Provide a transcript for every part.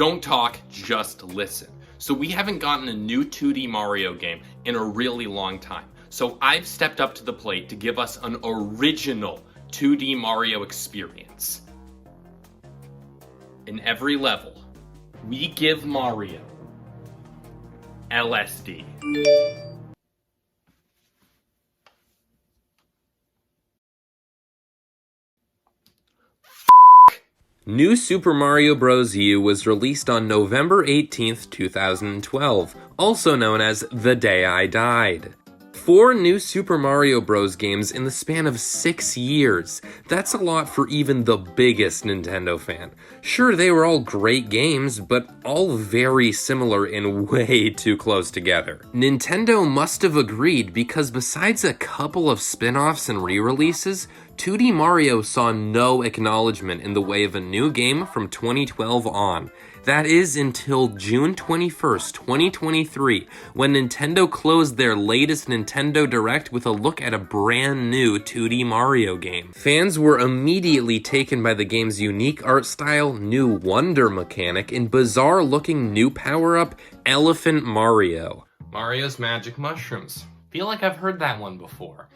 Don't talk, just listen. So we haven't gotten a new 2D Mario game in a really long time. So I've stepped up to the plate to give us an original 2D Mario experience. In every level, we give Mario LSD. New Super Mario Bros. U was released on November 18th, 2012, also known as The Day I Died. 4 new Super Mario Bros. Games in the span of 6 years. That's a lot for even the biggest Nintendo fan. Sure, they were all great games, but all very similar and way too close together. Nintendo must have agreed because besides a couple of spin-offs and re-releases, 2D Mario saw no acknowledgement in the way of a new game from 2012 on. That is until June 21st, 2023, when Nintendo closed their latest Nintendo Direct with a look at a brand new 2D Mario game. Fans were immediately taken by the game's unique art style, new wonder mechanic, and bizarre-looking new power-up, Elephant Mario. Mario's Magic Mushrooms. Feel like I've heard that one before.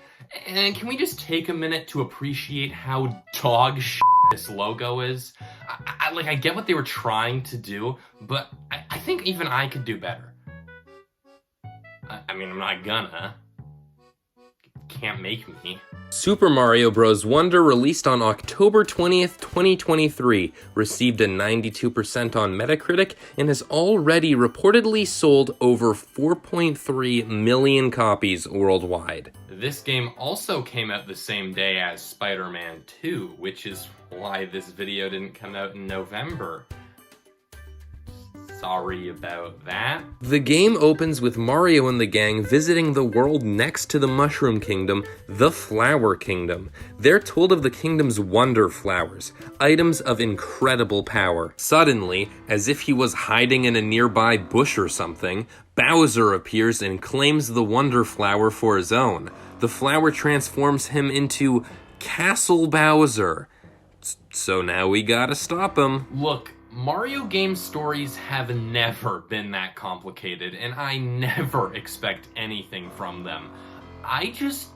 And can we just take a minute to appreciate how dog shit this logo is? I get what they were trying to do, but I think even I could do better. I mean, I'm not gonna. Can't make me. Super Mario Bros. Wonder released on October 20th, 2023, received a 92% on Metacritic, and has already reportedly sold over 4.3 million copies worldwide. This game also came out the same day as Spider-Man 2, which is why this video didn't come out in November. Sorry about that. The game opens with Mario and the gang visiting the world next to the Mushroom Kingdom, the Flower Kingdom. They're told of the kingdom's wonder flowers, items of incredible power. Suddenly, as if he was hiding in a nearby bush or something, Bowser appears and claims the wonder flower for his own. The flower transforms him into Castle Bowser. So now we gotta stop him. Look, Mario game stories have never been that complicated, and I never expect anything from them. I just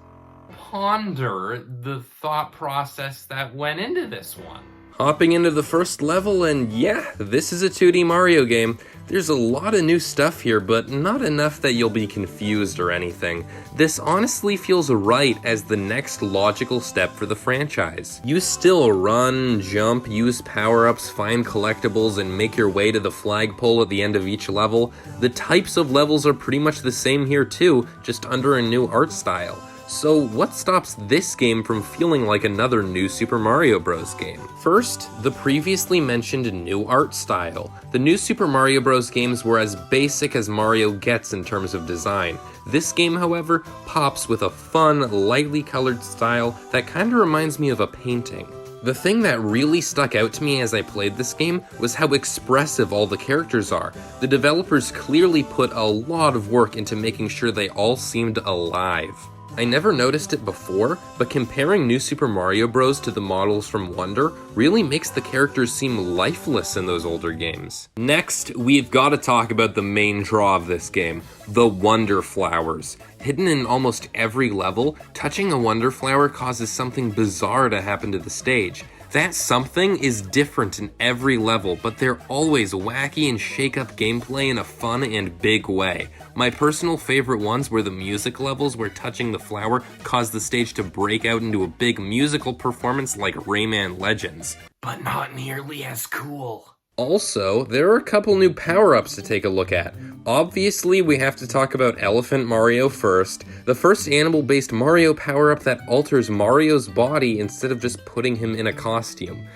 ponder the thought process that went into this one. Hopping into the first level, and yeah, this is a 2D Mario game. There's a lot of new stuff here, but not enough that you'll be confused or anything. This honestly feels right as the next logical step for the franchise. You still run, jump, use power-ups, find collectibles, and make your way to the flagpole at the end of each level. The types of levels are pretty much the same here too, just under a new art style. So what stops this game from feeling like another new Super Mario Bros. Game? First, the previously mentioned new art style. The new Super Mario Bros. Games were as basic as Mario gets in terms of design. This game, however, pops with a fun, lightly colored style that kinda reminds me of a painting. The thing that really stuck out to me as I played this game was how expressive all the characters are. The developers clearly put a lot of work into making sure they all seemed alive. I never noticed it before, but comparing New Super Mario Bros. To the models from Wonder really makes the characters seem lifeless in those older games. Next, we've got to talk about the main draw of this game, the Wonder Flowers. Hidden in almost every level, touching a Wonder Flower causes something bizarre to happen to the stage. That something is different in every level, but they're always wacky and shake up gameplay in a fun and big way. My personal favorite ones were the music levels where touching the flower caused the stage to break out into a big musical performance like Rayman Legends. But not nearly as cool. Also, there are a couple new power-ups to take a look at. Obviously, we have to talk about Elephant Mario first, the first animal-based Mario power-up that alters Mario's body instead of just putting him in a costume.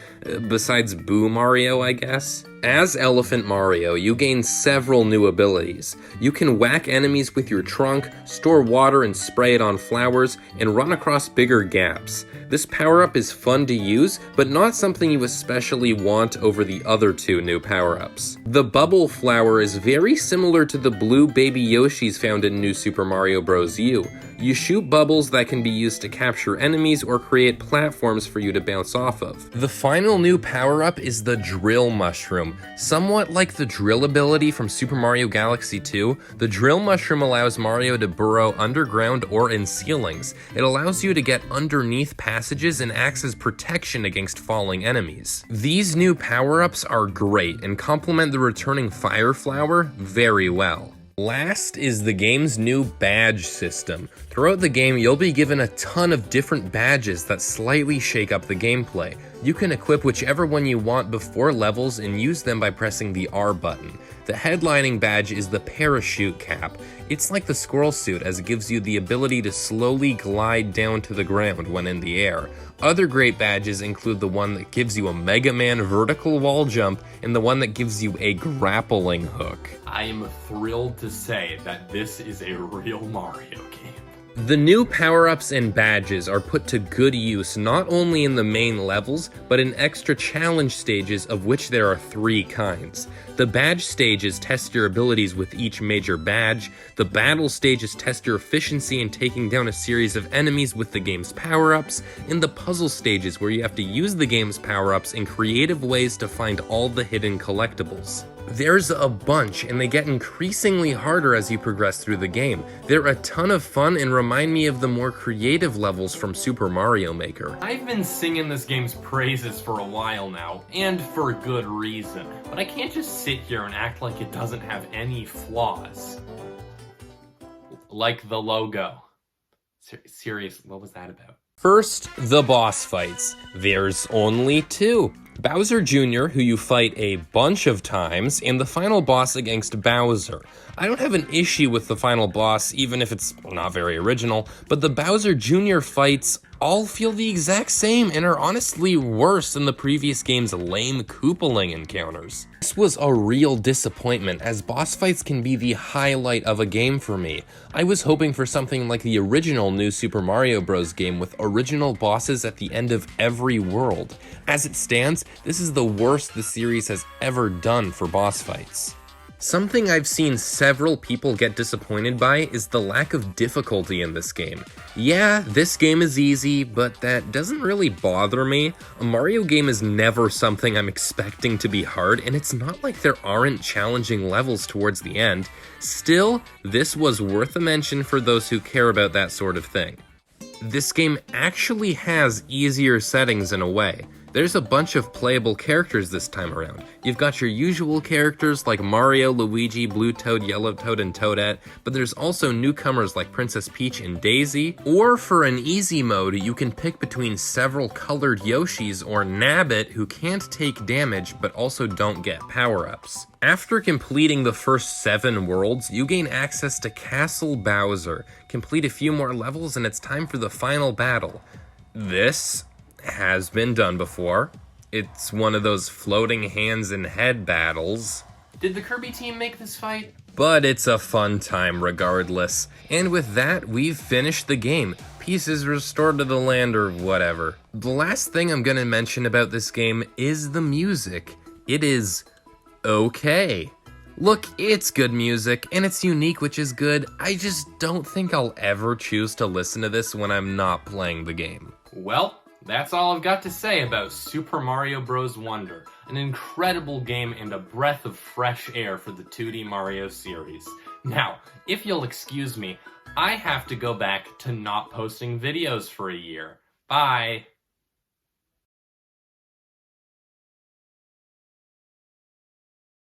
Besides Boo Mario, I guess. As Elephant Mario, you gain several new abilities. You can whack enemies with your trunk, store water and spray it on flowers, and run across bigger gaps. This power-up is fun to use, but not something you especially want over the other two new power-ups. The Bubble Flower is very similar to the blue baby Yoshis found in New Super Mario Bros. U. You shoot bubbles that can be used to capture enemies or create platforms for you to bounce off of. The final new power-up is the Drill Mushroom. Somewhat like the drill ability from Super Mario Galaxy 2, the Drill Mushroom allows Mario to burrow underground or in ceilings. It allows you to get underneath passages and acts as protection against falling enemies. These new power-ups are great and complement the returning Fire Flower very well. Last is the game's new badge system. Throughout the game, you'll be given a ton of different badges that slightly shake up the gameplay. You can equip whichever one you want before levels and use them by pressing the R button. The headlining badge is the parachute cap. It's like the squirrel suit as it gives you the ability to slowly glide down to the ground when in the air. Other great badges include the one that gives you a Mega Man vertical wall jump and the one that gives you a grappling hook. I am thrilled to say that this is a real Mario game. The new power-ups and badges are put to good use not only in the main levels, but in extra challenge stages, of which there are 3 kinds. The badge stages test your abilities with each major badge, the battle stages test your efficiency in taking down a series of enemies with the game's power-ups, and the puzzle stages where you have to use the game's power-ups in creative ways to find all the hidden collectibles. There's a bunch, and they get increasingly harder as you progress through the game. They're a ton of fun and remind me of the more creative levels from Super Mario Maker. I've been singing this game's praises for a while now, and for good reason, but I can't just sit here and act like it doesn't have any flaws. Like the logo. Serious, what was that about? First, the boss fights. There's only 2. Bowser Jr., who you fight a bunch of times, and the final boss against Bowser. I don't have an issue with the final boss, even if it's not very original, but the Bowser Jr. fights all feel the exact same and are honestly worse than the previous game's lame Koopaling encounters. This was a real disappointment, as boss fights can be the highlight of a game for me. I was hoping for something like the original New Super Mario Bros. Game with original bosses at the end of every world. As it stands, this is the worst the series has ever done for boss fights. Something I've seen several people get disappointed by is the lack of difficulty in this game. Yeah, this game is easy, but that doesn't really bother me. A Mario game is never something I'm expecting to be hard, and it's not like there aren't challenging levels towards the end. Still, this was worth a mention for those who care about that sort of thing. This game actually has easier settings in a way. There's a bunch of playable characters this time around. You've got your usual characters like Mario, Luigi, Blue Toad, Yellow Toad, and Toadette, but there's also newcomers like Princess Peach and Daisy. Or for an easy mode, you can pick between several colored Yoshis or Nabbit who can't take damage but also don't get power-ups. After completing the first 7 worlds, you gain access to Castle Bowser. Complete a few more levels and it's time for the final battle. This has been done before. It's one of those floating hands and head battles. Did the Kirby team make this fight? But it's a fun time regardless. And with that, we've finished the game. Peace is restored to the land or whatever. The last thing I'm gonna mention about this game is the music. It is okay. Look, it's good music, and it's unique, which is good. I just don't think I'll ever choose to listen to this when I'm not playing the game. Well, that's all I've got to say about Super Mario Bros. Wonder, an incredible game and a breath of fresh air for the 2D Mario series. Now, if you'll excuse me, I have to go back to not posting videos for a year. Bye!